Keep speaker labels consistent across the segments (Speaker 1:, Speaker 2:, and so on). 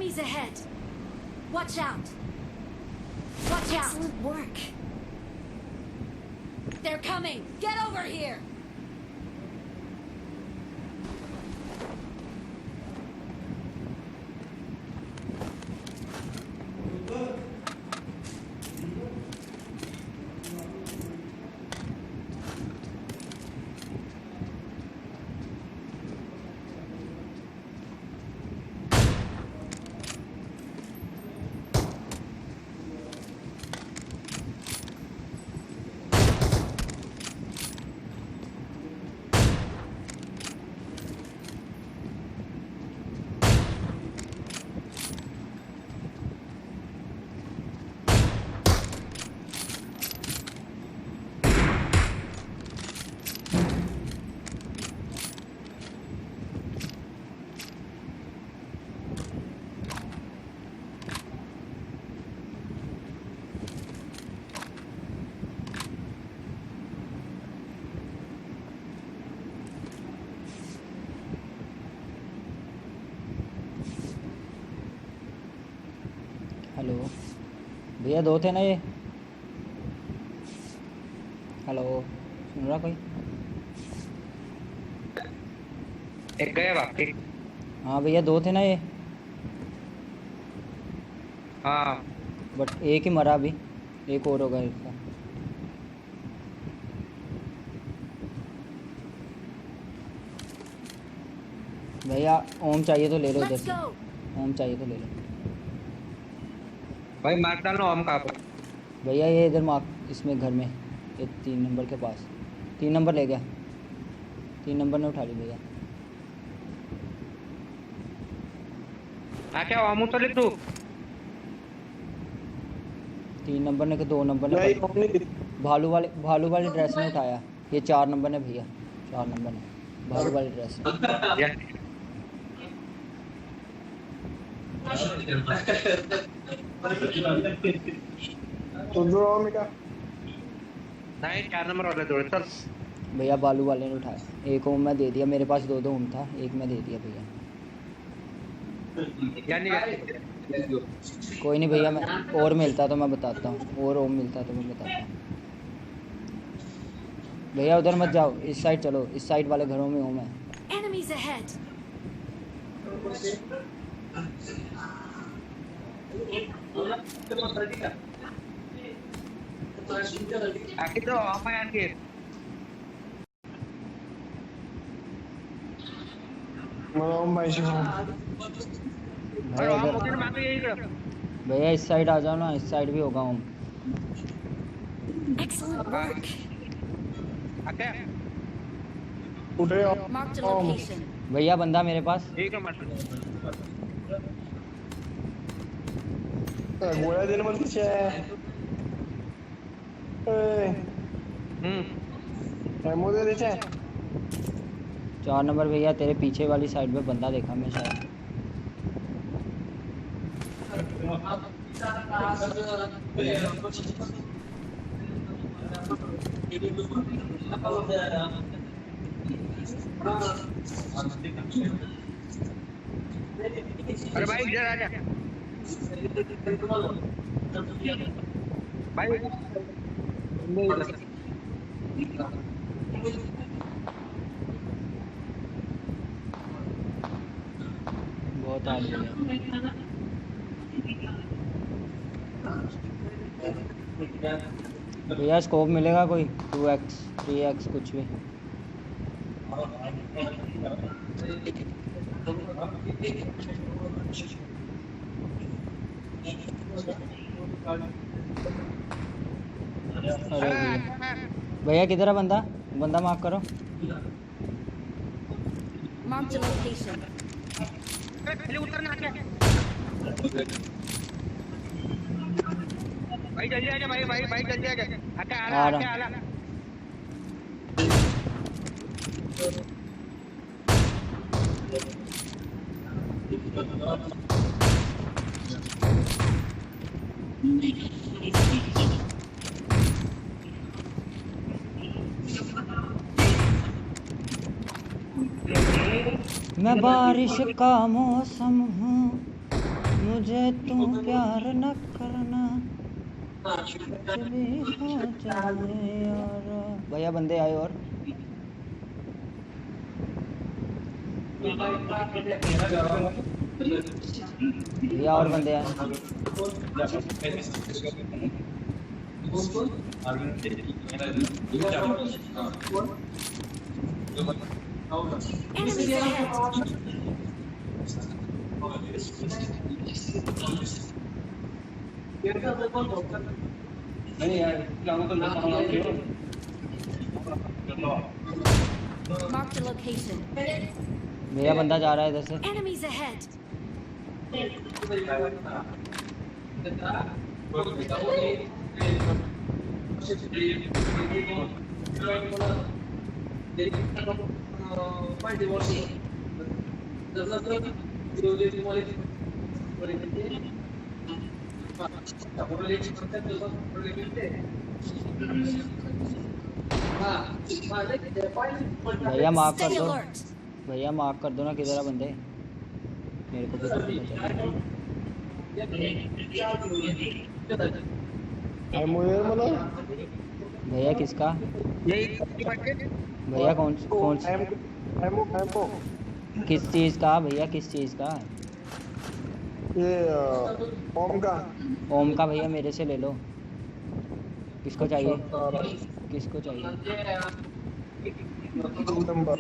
Speaker 1: Enemies ahead. Watch out. Watch out. Excellent work. They're coming. Get over here.
Speaker 2: Hello भैया, दो थे ना ये? हेलो, सुन रहा कोई?
Speaker 3: एक गया बाकी।
Speaker 2: हाँ भैया, दो थे ना ये?
Speaker 3: हाँ
Speaker 2: बट एक ही मरा अभी, एक और होगा इसका। भैया ओम चाहिए तो ले लो इधर
Speaker 1: Let's
Speaker 2: से,
Speaker 1: go.
Speaker 2: ओम चाहिए तो ले लो।
Speaker 3: भाई मार डालो हम कहाँ पर।
Speaker 2: भैया ये इधर मार्क, इसमें घर में, ये 3 नंबर के पास। 3 नंबर ले गया, 3 नंबर ने उठा ली भैया।
Speaker 3: क्या आमू तो लिख तू।
Speaker 2: 3 नंबर ने, 2 नंबर ने, भालू वाले ड्रेस ने उठाया। ये 4 नंबर ने भैया, 4 नंबर ने भालू वाले ड्रेस ने।
Speaker 4: तो जो मिटा
Speaker 3: नहीं 4 नंबर वाले जोड़े चल।
Speaker 2: भैया बालू वाले ने उठाया। एक ओम मैं दे दिया, मेरे पास 2 ओम था, एक मैं दे दिया भैया। कोई नहीं भैया, मैं और मिलता तो मैं बताता हूँ, और ओम मिलता तो मैं बताता हूँ। भैया उधर मत जाओ, इस साइड चलो, इस साइड वाले घरों में ओम है।
Speaker 1: Enemies ahead.
Speaker 3: आके तो आप यार के
Speaker 4: ओम भाई जी
Speaker 3: और हम उधर मांगे यही कर।
Speaker 2: भैया इस साइड आ जाओ ना, इस साइड भी होगा ओम।
Speaker 1: Excellent work.
Speaker 3: आके
Speaker 4: उठे
Speaker 1: Marked a location.
Speaker 2: भैया बंदा मेरे पास।
Speaker 3: ठीक है मत।
Speaker 4: गोळ्या देणं मग तिच्या एमो दे तिच्या
Speaker 2: 4 नंबर भैया, तेरे पीछे वाली साइड में बंदा देखा मैं शायद।
Speaker 3: अरे भाई इधर आ जा भाई।
Speaker 2: बहुत आ गया भैया। स्कोप मिलेगा कोई 2x 3x कुछ भी? अरे भैया किधर है बंदा? बंदा माफ करो।
Speaker 1: Marked a location.
Speaker 3: उतरना क्या भाई? जल्दी आ जा भाई, भाई जल्दी आ जा। आके आला।
Speaker 2: मैं बारिश का मौसम हूँ। मुझे तू प्यार न करना कुछ भी हो जाए यार। भैया बंदे आए और भैया और बंदे आए।
Speaker 1: Enemies ahead! Mark the location.
Speaker 2: भैया बंदा जा रहा है इधर से।
Speaker 1: Enemies ahead!
Speaker 2: भैया माफ कर
Speaker 1: Stay
Speaker 2: दो,
Speaker 1: alert!
Speaker 2: भैया माफ कर दो ना, किधर है बंदे? मेरे को भी तो पता चला।
Speaker 4: मुझे बोलो
Speaker 2: भैया किसका?
Speaker 3: यही
Speaker 2: भैया कौन
Speaker 4: एमओ
Speaker 2: किस चीज़ का भैया, किस चीज़ का?
Speaker 4: ये ओम का
Speaker 2: ओम का भैया मेरे से ले लो। किसको चाहिए? किसको चाहिए?
Speaker 4: नंबर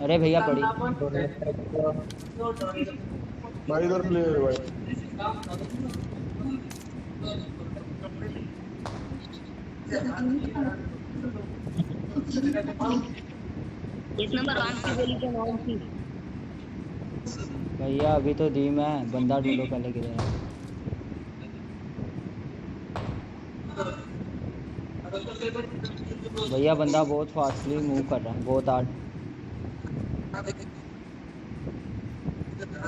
Speaker 2: अरे भैया पड़ी।
Speaker 4: भाई इधर प्लेयर भाई
Speaker 5: एक नंबर आम की गोली के नाम की।
Speaker 2: भैया अभी तो दी मैं, बंदा ढूंढो पहले किधर है। भैया बंदा बहुत फास्टली मूव कर रहा है, बहुत हार्ड।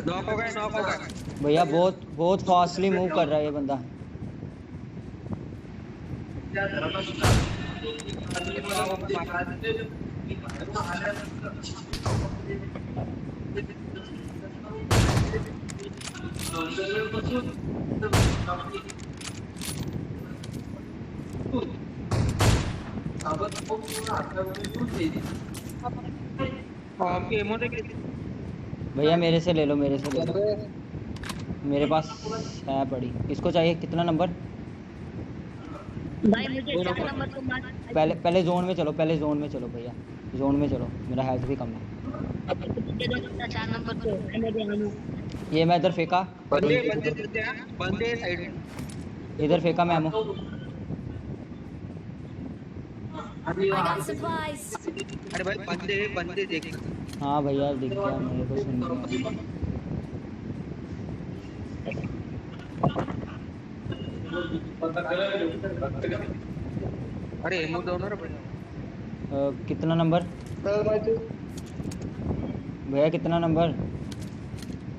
Speaker 3: नॉक हो गए।
Speaker 2: भैया बहुत बहुत फास्टली मूव कर रहा है ये बंदा।
Speaker 3: आपके एमो देख
Speaker 2: भैया मेरे से ले लो, मेरे से ले लो, मेरे पास है पड़ी। किसको चाहिए? कितना नंबर?
Speaker 5: भाई मुझे 4 नंबर को मार।
Speaker 2: पहले जोन में चलो, पहले जोन में चलो भैया, जोन में चलो, मेरा हेल्थ भी कम है।
Speaker 5: 4 नंबर को मैं दे आऊं।
Speaker 2: ये मैं इधर फेंका,
Speaker 3: बंदे साइड में।
Speaker 2: इधर फेंका मैं एमो।
Speaker 1: I got supplies!
Speaker 3: अरे भाई बंदे देख।
Speaker 2: हाँ भैया दिख गया मेरे को, सुन गया।
Speaker 3: अरे एमो दो ना रे भाई।
Speaker 2: कितना नंबर भैया, कितना नंबर?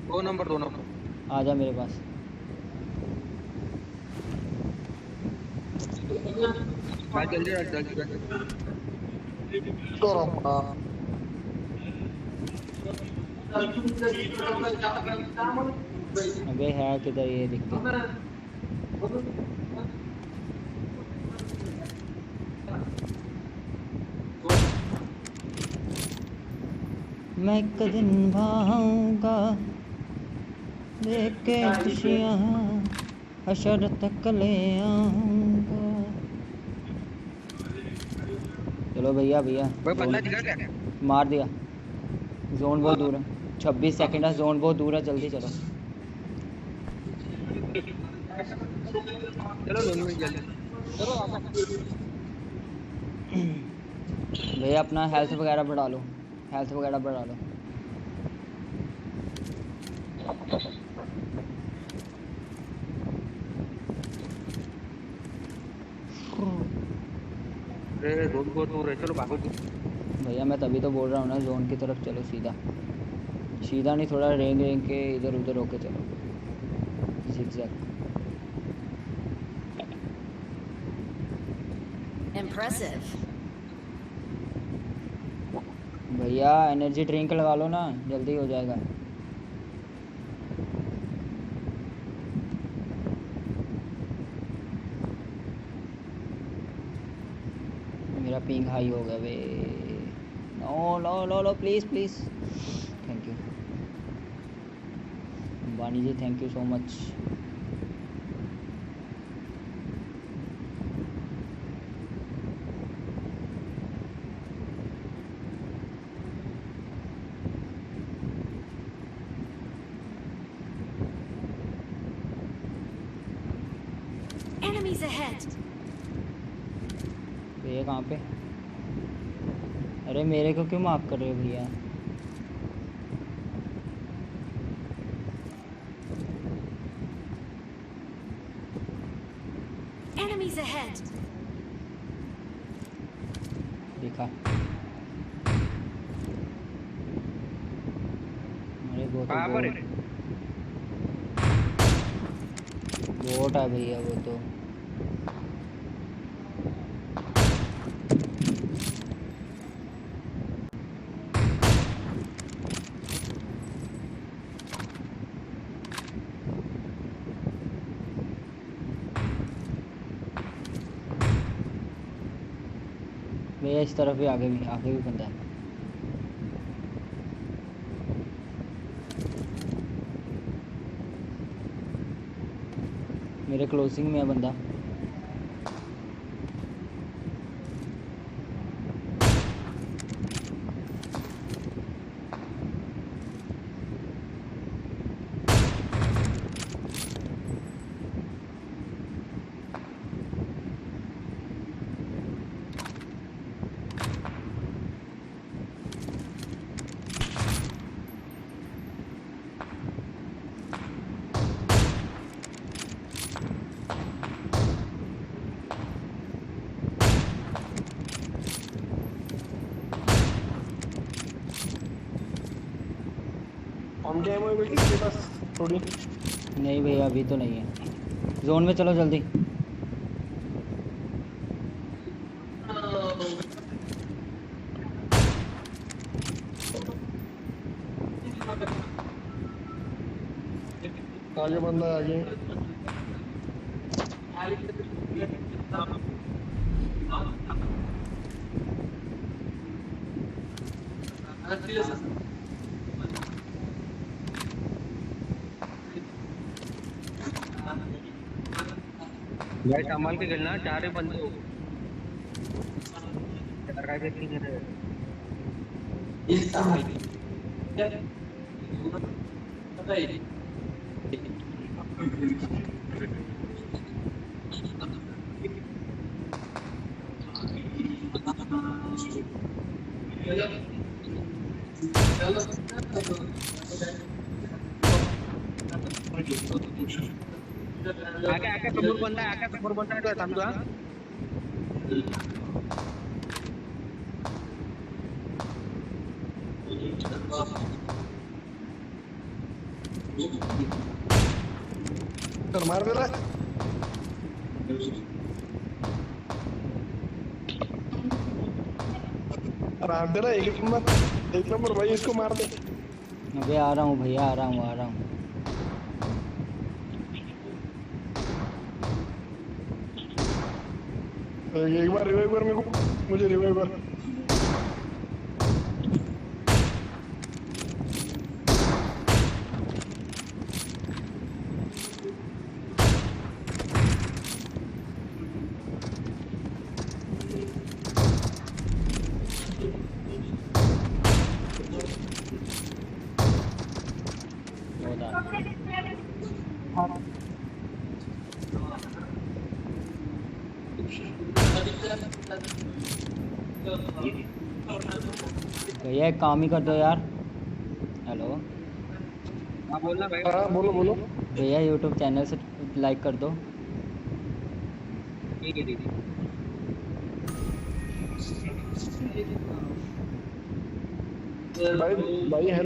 Speaker 3: 2 नंबर।
Speaker 2: आ जा मेरे पास।
Speaker 3: जल्दी।
Speaker 2: अबे है किधर ये दिख गया। मैं एक दिन भाऊंगा देख के खुशियाँ, हशर तक ले आऊंगा। चलो भैया भैया
Speaker 3: बंदा दिखा क्या?
Speaker 2: मार दिया। जोन बहुत दूर है, 26 सेकंड है, जोन बहुत दूर है, जल्दी चलो।
Speaker 3: चलो दोनों में जल्दी।
Speaker 2: भैया अपना हेल्थ वगैरह बढ़ा लो, हेल्थ वगैरह बढ़ा लो।
Speaker 3: अरे बहुत दूर है, चलो भागो।
Speaker 2: भैया मैं तभी तो बोल रहा हूँ ना, जोन की तरफ चलो, सीधा सीधा नहीं, थोड़ा रेंग के इधर उधर होके चलो, zigzag।
Speaker 1: Impressive.
Speaker 2: भैया एनर्जी ड्रिंक लगा लो ना, जल्दी हो जाएगा। मेरा पिंग हाई हो गया बे। No no no no, please please. Thank you Vani ji, thank you so much.
Speaker 1: Enemies ahead.
Speaker 2: ये कहाँ पे? अरे मेरे को क्यों माफ कर रहे हो भैया?
Speaker 1: Enemies ahead.
Speaker 2: देखा? अरे वो तो
Speaker 3: कहाँ पर है?
Speaker 2: बोट है भैया वो तो। भैया इस तरफ भी, आगे भी बंदा है। मेरे क्लोजिंग में है बंदा।
Speaker 4: हम क्या है बेटी के पास थोड़ी।
Speaker 2: नहीं भैया अभी तो नहीं है। जोन में चलो जल्दी।
Speaker 4: आगे बंदा है आगे।
Speaker 3: भाई संभाल के खेलना, 4 ही बंदे हो। लड़का के ठीक है। आगे आगे समोर बंदा है, आगे समोर बंदा है तो समझो। हाँ
Speaker 4: सर मार दे रहा है। मार दे रहा है, एक नंबर भाई, इसको मार दे।
Speaker 2: अबे आ रहा हूँ भैया, आ रहा हूँ।
Speaker 4: एक बार रिवाइव कर मेरे को, मुझे रिवाइव कर।
Speaker 2: भैया एक काम ही कर दो यार। हेलो
Speaker 3: हाँ बोलना भाई।
Speaker 4: हाँ बोलो बोलो।
Speaker 2: भैया यूट्यूब चैनल से लाइक कर दो।
Speaker 3: ठीक है ठीक है।
Speaker 4: भाई भाई